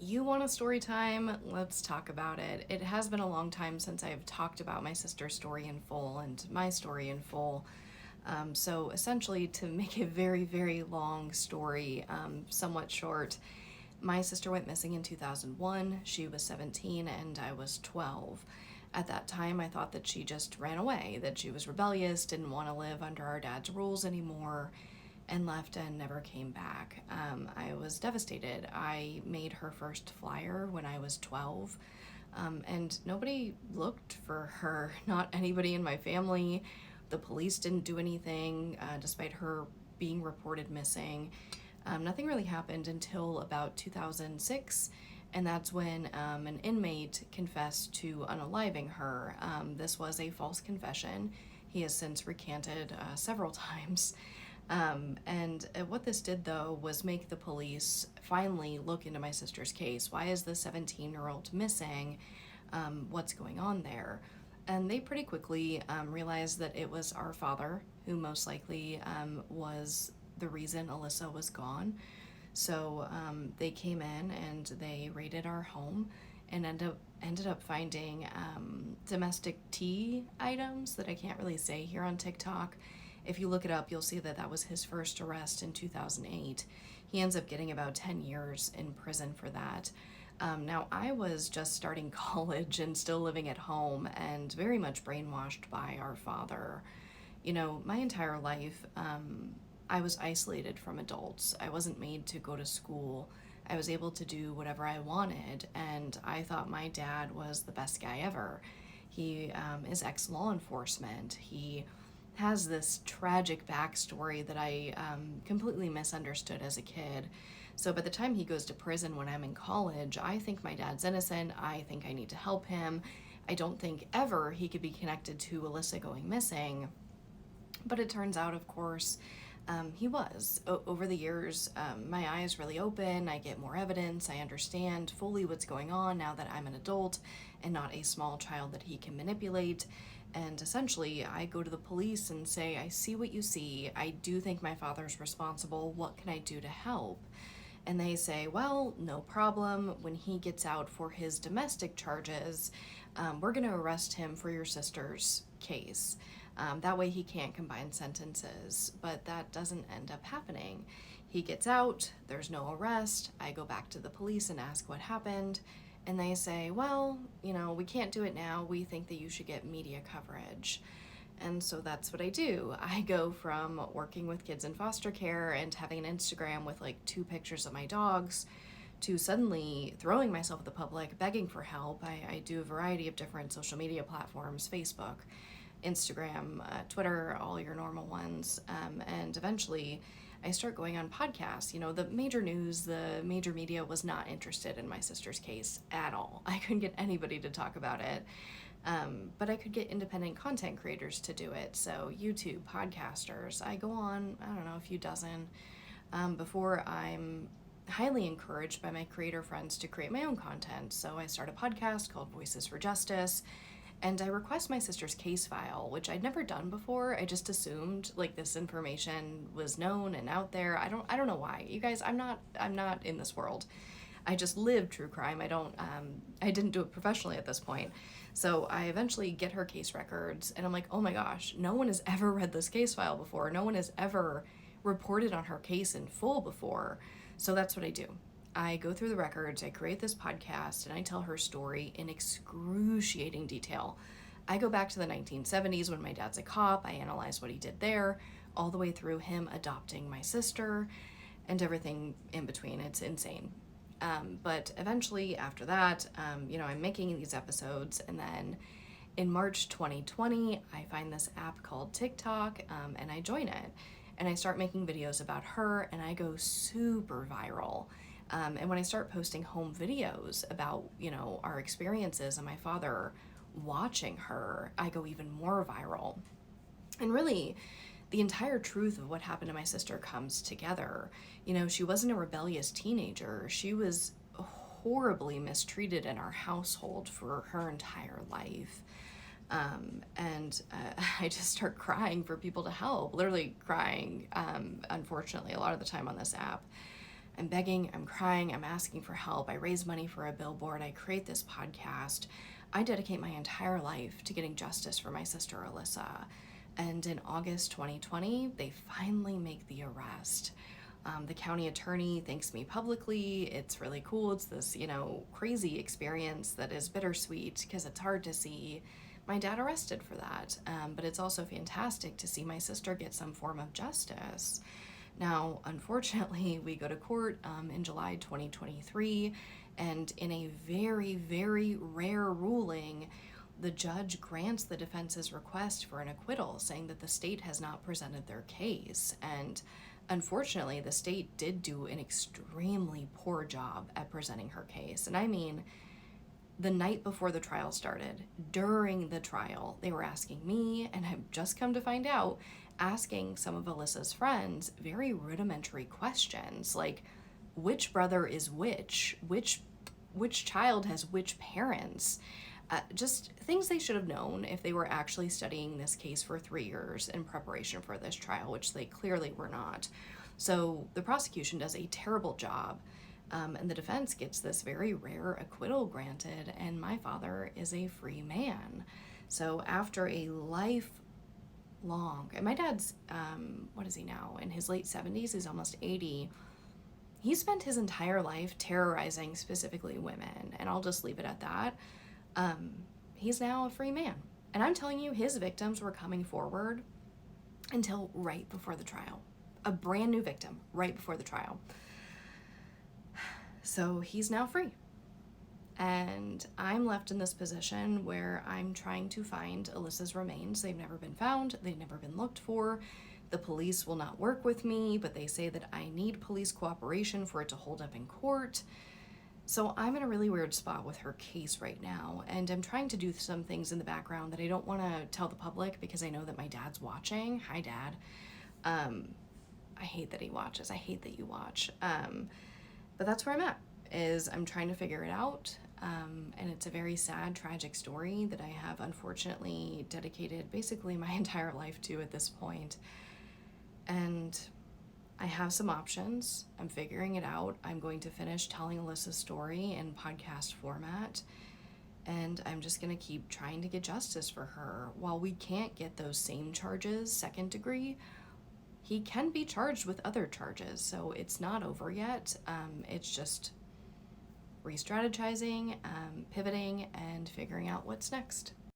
You want a story time? Let's talk about it. It has been a long time since I've talked about my sister's story in full and my story in full. So essentially, to make a very, very long story somewhat short, my sister went missing in 2001. She was 17 and I was 12. At that time, I thought that she just ran away, that she was rebellious, didn't want to live under our dad's rules anymore, and left and never came back. I was devastated. I made her first flyer when I was 12, and nobody looked for her, not anybody in my family. The police didn't do anything, despite her being reported missing. Nothing really happened until about 2006, and that's when an inmate confessed to unaliving her. This was a false confession. He has since recanted several times. And what this did, though, was make the police finally look into my sister's case. Why is the 17-year-old missing? What's going on there? And they pretty quickly realized that it was our father who most likely was the reason Alissa was gone. So they came in and they raided our home and ended up finding domestic tea items that I can't really say here on TikTok. If you look it up, you'll see that that was his first arrest in 2008. He ends up getting about 10 years in prison for that. Now, I was just starting college and still living at home and very much brainwashed by our father. You know, my entire life, I was isolated from adults. I wasn't made to go to school. I was able to do whatever I wanted, and I thought my dad was the best guy ever. He is ex-law enforcement. He has this tragic backstory that I completely misunderstood as a kid. So by the time he goes to prison when I'm in college, I think my dad's innocent. I think I need to help him. I don't think ever he could be connected to Alissa going missing. But it turns out, of course, he was. Over the years, my eyes really open. I get more evidence. I understand fully what's going on now that I'm an adult and not a small child that he can manipulate. And essentially, I go to the police and say, I see what you see. I do think my father's responsible. What can I do to help? And they say, well, no problem. When he gets out for his domestic charges, we're going to arrest him for your sister's case. That way he can't combine sentences. But that doesn't end up happening. He gets out, there's no arrest. I go back to the police and ask what happened. And they say, well, we can't do it now. We think that you should get media coverage. And so that's what I do. I go from working with kids in foster care and having an Instagram with like 2 pictures of my dogs to suddenly throwing myself at the public, begging for help. I do a variety of different social media platforms, Facebook, Instagram, Twitter, all your normal ones. And eventually I start going on podcasts. The major news, the major media was not interested in my sister's case at all. I couldn't get anybody to talk about it. But I could get independent content creators to do it. So YouTube, podcasters, I go on, I don't know, a few dozen, before I'm highly encouraged by my creator friends to create my own content. So I start a podcast called Voices for Justice, and I request my sister's case file, which I'd never done before. I just assumed like this information was known and out there. I don't know why. You guys, I'm not in this world. I just live true crime. I didn't do it professionally at this point. So I eventually get her case records and I'm like, oh my gosh, no one has ever read this case file before. No one has ever reported on her case in full before. So that's what I do. I go through the records, I create this podcast, and I tell her story in excruciating detail. I go back to the 1970s when my dad's a cop. I analyze what he did there, all the way through him adopting my sister and everything in between. It's insane. But eventually after that, I'm making these episodes, and then in March 2020, I find this app called TikTok, and I join it, and I start making videos about her, and I go super viral. And when I start posting home videos about, our experiences and my father watching her, I go even more viral. And really, the entire truth of what happened to my sister comes together. She wasn't a rebellious teenager. She was horribly mistreated in our household for her entire life. I just start crying for people to help, literally crying, unfortunately, a lot of the time on this app. I'm begging, I'm crying, I'm asking for help. I raise money for a billboard. I create this podcast. I dedicate my entire life to getting justice for my sister Alissa. And in August 2020, they finally make the arrest. The county attorney thanks me publicly. It's really cool. It's this, crazy experience that is bittersweet because it's hard to see my dad arrested for that. But it's also fantastic to see my sister get some form of justice. Now, unfortunately, we go to court in July 2023, and in a very, very rare ruling, the judge grants the defense's request for an acquittal, saying that the state has not presented their case. And unfortunately, the state did do an extremely poor job at presenting her case. And I mean, the night before the trial started, during the trial, they were asking me, and I've just come to find out, asking some of Alyssa's friends very rudimentary questions, like which brother is which child has which parents. Just things they should have known if they were actually studying this case for 3 years in preparation for this trial, which they clearly were not. So the prosecution does a terrible job, and the defense gets this very rare acquittal granted, and my father is a free man. So after a lifelong, and my dad's, what is he now? In his late 70s, he's almost 80. He spent his entire life terrorizing specifically women, and I'll just leave it at that. He's now a free man. And I'm telling you, his victims were coming forward until right before the trial. A brand new victim right before the trial. So he's now free. And I'm left in this position where I'm trying to find Alyssa's remains. They've never been found. They've never been looked for. The police will not work with me, but they say that I need police cooperation for it to hold up in court. So I'm in a really weird spot with her case right now, and I'm trying to do some things in the background that I don't want to tell the public because I know that my dad's watching. Hi, Dad. I hate that he watches. I hate that you watch. But that's where I'm at, is I'm trying to figure it out, and it's a very sad, tragic story that I have unfortunately dedicated basically my entire life to at this point. And I have some options. I'm figuring it out. I'm going to finish telling Alyssa's story in podcast format, and I'm just going to keep trying to get justice for her. While we can't get those same charges, second degree, he can be charged with other charges, so it's not over yet. It's just re-strategizing, pivoting, and figuring out what's next.